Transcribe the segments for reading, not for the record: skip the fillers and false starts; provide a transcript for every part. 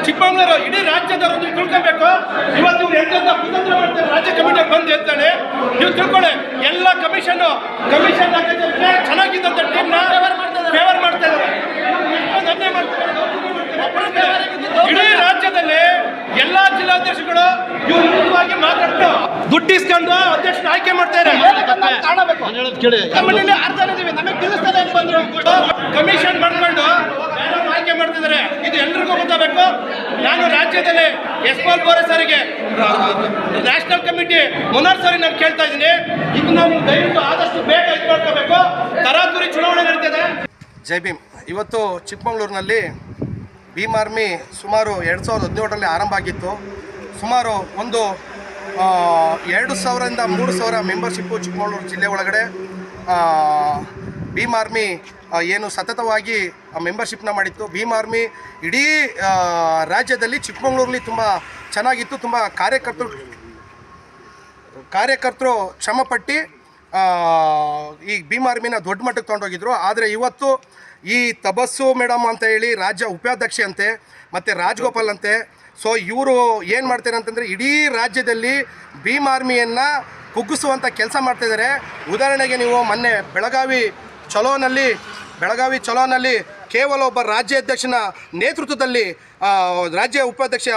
ಚಿಕ್ಕಮಗಳೂರು ಇಡೀ ರಾಜ್ಯದವರು ತಿಳ್ಕೊಬೇಕು. ಇವತ್ತು ಇವ್ರು ಎಂತೆಂತ ಕುತಂತ್ರ ಮಾಡ್ತಾರೆ ರಾಜ್ಯ ಕಮಿಟಿಗೆ ಬಂದು ಹೇಳ್ತಾನೆ. ನೀವು ತಿಳ್ಕೊಳ್ಳಿ, ಎಲ್ಲ ಕಮಿಷನ್ ಚೆನ್ನಾಗಿದ್ದಂಥ ಟೀಮ್ನ ಫೇವರ್ ಮಾಡ್ತಾ ಇದ್ದಾರೆ. ಇಡೀ ರಾಜ್ಯದಲ್ಲಿ ಎಲ್ಲಾ ಜಿಲ್ಲಾಧ್ಯಕ್ಷಗಳು ಇವ್ರ ವಿರುದ್ಧವಾಗಿ ಮಾತಾಡ್ತು ದುಡ್ಡು ಇಸ್ಕೊಂಡು ಅಧ್ಯಕ್ಷನ ಆಯ್ಕೆ ಮಾಡ್ತಾರೆ. ಕಮಿಷನ್ ಮಾಡ್ಕೊಂಡು ಆಯ್ಕೆ ಮಾಡ್ತಿದ್ದಾರೆ. ಇದು ಎಲ್ರಿಗೂ ಗೊತ್ತಾಗಬೇಕು. ನಾನು ರಾಜ್ಯದಲ್ಲಿ ಯಶ್ಪಾಲ್ ಬೋರೆ ಸರಿಗೆ, ನ್ಯಾಷನಲ್ ಕಮಿಟಿ ಮುನಾರ್ ಸರಿ ನಾನು ಕೇಳ್ತಾ ಇದ್ದೀನಿ, ಇದು ನಾವು ದಯವಿಟ್ಟು ಆದಷ್ಟು ಬೇಗ ಇದು ಮಾಡ್ಕೋಬೇಕು. ತರಾತುರಿ ಚುನಾವಣೆ ನಡೀತಿದೆ. ಜೈ ಭೀಮ್. ಇವತ್ತು ಚಿಕ್ಕಮಗಳೂರಿನಲ್ಲಿ ಭೀಮ್ ಆರ್ಮಿ ಸುಮಾರು 2017ರಲ್ಲಿ ಆರಂಭ ಆಗಿತ್ತು. ಸುಮಾರು ಒಂದು 2,000ರಿಂದ 3,000 ಮೆಂಬರ್ಶಿಪ್ಪು ಚಿಕ್ಕಮಗಳೂರು ಜಿಲ್ಲೆ ಒಳಗಡೆ ಭೀಮ್ ಆರ್ಮಿ ಏನು ಸತತವಾಗಿ ಮೆಂಬರ್ಶಿಪ್ನ ಮಾಡಿತ್ತು. ಭೀಮ್ ಆರ್ಮಿ ಇಡೀ ರಾಜ್ಯದಲ್ಲಿ ಚಿಕ್ಕಮಗಳೂರಲ್ಲಿ ತುಂಬ ಚೆನ್ನಾಗಿತ್ತು. ತುಂಬ ಕಾರ್ಯಕರ್ತರು ಶ್ರಮಪಟ್ಟು ಈ ಭೀಮ್ ಆರ್ಮಿನ ದೊಡ್ಡ ಮಟ್ಟಕ್ಕೆ ತೊಗೊಂಡೋಗಿದ್ರು. ಆದರೆ ಇವತ್ತು ಈ ತಬಸ್ಸು ಮೇಡಮ್ ಅಂತ ಹೇಳಿ ರಾಜ್ಯ ಉಪಾಧ್ಯಕ್ಷೆ ಅಂತೆ, ಮತ್ತು ರಾಜಗೋಪಾಲ್ ಅಂತೆ. ಸೊ ಇವರು ಏನು ಮಾಡ್ತಾರೆ ಅಂತಂದರೆ ಇಡೀ ರಾಜ್ಯದಲ್ಲಿ ಭೀಮ್ ಆರ್ಮಿಯನ್ನು ಕುಗ್ಗಿಸುವಂಥ ಕೆಲಸ ಮಾಡ್ತಾಯಿದ್ದಾರೆ. ಉದಾಹರಣೆಗೆ ನೀವು ಮೊನ್ನೆ ಬೆಳಗಾವಿ ಚಲೋನಲ್ಲಿ ಕೇವಲ ಒಬ್ಬ ರಾಜ್ಯಾಧ್ಯಕ್ಷನ ನೇತೃತ್ವದಲ್ಲಿ, ರಾಜ್ಯ ಉಪಾಧ್ಯಕ್ಷ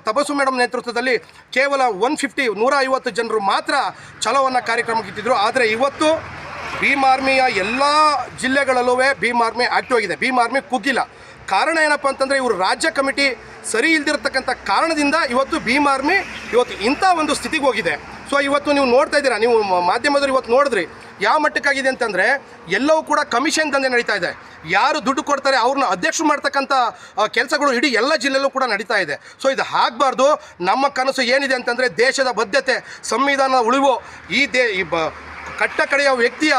ತಬಸ್ಸು ಮೇಡಮ್ ನೇತೃತ್ವದಲ್ಲಿ ಕೇವಲ 150 ಜನರು ಮಾತ್ರ ಚಲೋವನ್ನು ಕಾರ್ಯಕ್ರಮಕ್ಕೆ ಇಟ್ಟಿದ್ರು. ಆದರೆ ಇವತ್ತು ಭೀಮ್ ಆರ್ಮಿಯ ಎಲ್ಲ ಜಿಲ್ಲೆಗಳಲ್ಲೂ ಭೀಮ್ ಆರ್ಮಿ ಆಕ್ಟಿವ್ ಆಗಿದೆ. ಭೀಮ್ ಆರ್ಮಿ ಕುಗ್ಗಿಲ್ಲ. ಕಾರಣ ಏನಪ್ಪ ಅಂತಂದರೆ ಇವರು ರಾಜ್ಯ ಕಮಿಟಿ ಸರಿ ಇಲ್ದಿರತಕ್ಕಂಥ ಕಾರಣದಿಂದ ಇವತ್ತು ಭೀಮ್ ಆರ್ಮಿ ಇವತ್ತು ಇಂಥ ಒಂದು ಸ್ಥಿತಿಗೆ ಹೋಗಿದೆ. ಸೊ ಇವತ್ತು ನೀವು ನೋಡ್ತಾ ಇದ್ದೀರಾ, ನೀವು ಮಾಧ್ಯಮದವರು ಇವತ್ತು ನೋಡಿದ್ರಿ ಯಾವ ಮಟ್ಟಕ್ಕಾಗಿದೆ ಅಂತಂದರೆ ಎಲ್ಲವೂ ಕೂಡ ಕಮಿಷನ್ ದಂಧೆ ನಡೀತಾ ಇದೆ. ಯಾರು ದುಡ್ಡು ಕೊಡ್ತಾರೆ ಅವ್ರನ್ನ ಅಧ್ಯಕ್ಷರು ಮಾಡ್ತಕ್ಕಂಥ ಕೆಲಸಗಳು ಇಡೀ ಎಲ್ಲ ಜಿಲ್ಲೆಯಲ್ಲೂ ಕೂಡ ನಡೀತಾ ಇದೆ. ಸೊ ಇದು ಆಗಬಾರ್ದು. ನಮ್ಮ ಕನಸು ಏನಿದೆ ಅಂತಂದರೆ ದೇಶದ ಬದ್ಧತೆ, ಸಂವಿಧಾನ ಉಳಿವು, ಈ ಕಟ್ಟ ಕಡೆಯ ವ್ಯಕ್ತಿಯ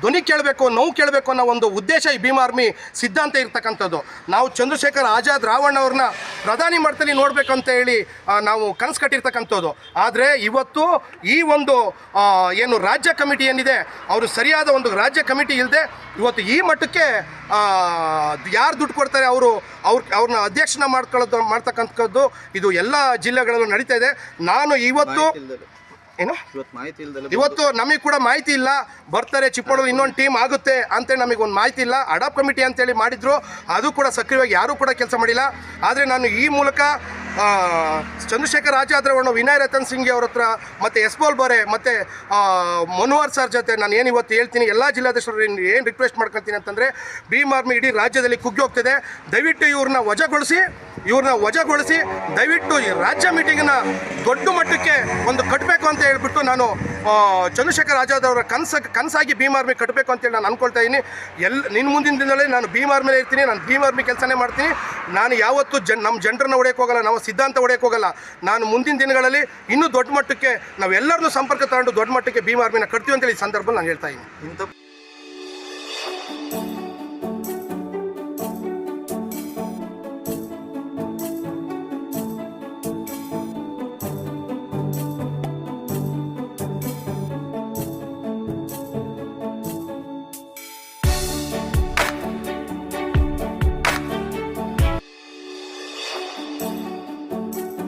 ಧ್ವನಿ ಕೇಳಬೇಕು, ನೋವು ಕೇಳಬೇಕು ಅನ್ನೋ ಒಂದು ಉದ್ದೇಶ ಈ ಭೀಮ್ ಆರ್ಮಿ ಸಿದ್ಧಾಂತ ಇರ್ತಕ್ಕಂಥದ್ದು. ನಾವು ಚಂದ್ರಶೇಖರ್ ಆಜಾದ್ ರಾವಣ್ಣ ಅವ್ರನ್ನ ಪ್ರಧಾನಿ ಮಾಡ್ತಲ್ಲಿ ನೋಡಬೇಕಂತ ಹೇಳಿ ನಾವು ಕನಸು ಕಟ್ಟಿರ್ತಕ್ಕಂಥದ್ದು. ಆದರೆ ಇವತ್ತು ಈ ಒಂದು ಏನು ರಾಜ್ಯ ಕಮಿಟಿ ಏನಿದೆ, ಅವರು ಸರಿಯಾದ ಒಂದು ರಾಜ್ಯ ಕಮಿಟಿ ಇಲ್ಲದೆ ಇವತ್ತು ಈ ಮಟ್ಟಕ್ಕೆ ಯಾರು ದುಡ್ಡು ಕೊಡ್ತಾರೆ ಅವ್ರನ್ನ ಅಧ್ಯಕ್ಷನ ಮಾಡ್ತಕ್ಕಂಥದ್ದು ಇದು ಎಲ್ಲ ಜಿಲ್ಲೆಗಳಲ್ಲೂ ನಡೀತಾ ಇದೆ. ನಾನು ಇವತ್ತು ನಮಗೆ ಕೂಡ ಮಾಹಿತಿ ಇಲ್ಲ. ಬರ್ತಾರೆ ಚಿಕ್ಕಮಗಳೂರು ಇನ್ನೊಂದು ಟೀಮ್ ಆಗುತ್ತೆ ಅಂತೇಳಿ ನಮಗೊಂದು ಮಾಹಿತಿ ಇಲ್ಲ. ಅಡಾಪ್ ಕಮಿಟಿ ಅಂತೇಳಿ ಮಾಡಿದ್ರು, ಅದು ಕೂಡ ಸಕ್ರಿಯವಾಗಿ ಯಾರೂ ಕೂಡ ಕೆಲಸ ಮಾಡಿಲ್ಲ. ಆದರೆ ನಾನು ಈ ಮೂಲಕ ಚಂದ್ರಶೇಖರ್ ಆಜಾದ್ ಅವರನ್ನು ವಿನಯ್ ರತನ್ ಸಿಂಗ್ ಅವ್ರ ಹತ್ರ ಮತ್ತು ಯಶ್ಪಾಲ್ ಬೋರೆ ಮತ್ತು ಮನೋಹರ್ ಸರ್ ಜೊತೆ ನಾನು ಏನು ಇವತ್ತು ಹೇಳ್ತೀನಿ, ಎಲ್ಲ ಜಿಲ್ಲಾಧ್ಯಕ್ಷರು ಏನು ರಿಕ್ವೆಸ್ಟ್ ಮಾಡ್ಕೊಳ್ತೀನಿ ಅಂತಂದರೆ ಭೀಮ್ ಆರ್ಮಿ ಇಡೀ ರಾಜ್ಯದಲ್ಲಿ ಕುಗ್ಗಿ ಹೋಗ್ತಿದೆ. ದಯವಿಟ್ಟು ಇವ್ರನ್ನ ವಜಾಗೊಳಿಸಿ ದಯವಿಟ್ಟು ಈ ರಾಜ್ಯ ಮೀಟಿಂಗನ್ನು ದೊಡ್ಡ ಮಟ್ಟಕ್ಕೆ ಒಂದು ಕಟ್ಟಬೇಕು ಅಂತ ಹೇಳ್ಬಿಟ್ಟು ನಾನು ಚಂದ್ರಶೇಖರ್ ಆಜಾದ್ ಅವರ ಕನಸಾಗಿ ಭೀಮ್ ಆರ್ಮಿ ಕಟ್ಟಬೇಕು ಅಂತೇಳಿ ನಾನು ಅಂದ್ಕೊಳ್ತಾ ಇದ್ದೀನಿ. ನಿನ್ನ ಮುಂದಿನ ದಿನದಲ್ಲಿ ನಾನು ಭೀಮ್ ಆರ್ಮಿಲೇ ಇರ್ತೀನಿ. ನಾನು ಭೀಮ್ ಆರ್ಮಿ ಕೆಲಸನೇ ಮಾಡ್ತೀನಿ. ನಾನು ಯಾವತ್ತೂ ನಮ್ಮ ಜನರನ್ನ ಹೊಡೆಯೋಕೆ ಹೋಗಲ್ಲ, ನಾವು ಸಿದ್ಧಾಂತ ಹೊಡೆಯೋಕೆ ಹೋಗಲ್ಲ. ನಾನು ಮುಂದಿನ ದಿನಗಳಲ್ಲಿ ಇನ್ನೂ ದೊಡ್ಡ ಮಟ್ಟಕ್ಕೆ ನಾವೆಲ್ಲರನ್ನೂ ಸಂಪರ್ಕ ತಗೊಂಡು ದೊಡ್ಡ ಮಟ್ಟಕ್ಕೆ ಭೀಮ್ ಆರ್ಮಿನ ಕಟ್ತೀವಿ ಅಂತೇಳಿ ಈ ಸಂದರ್ಭದಲ್ಲಿ ನಾನು ಹೇಳ್ತಾ ಇದ್ದೀನಿ.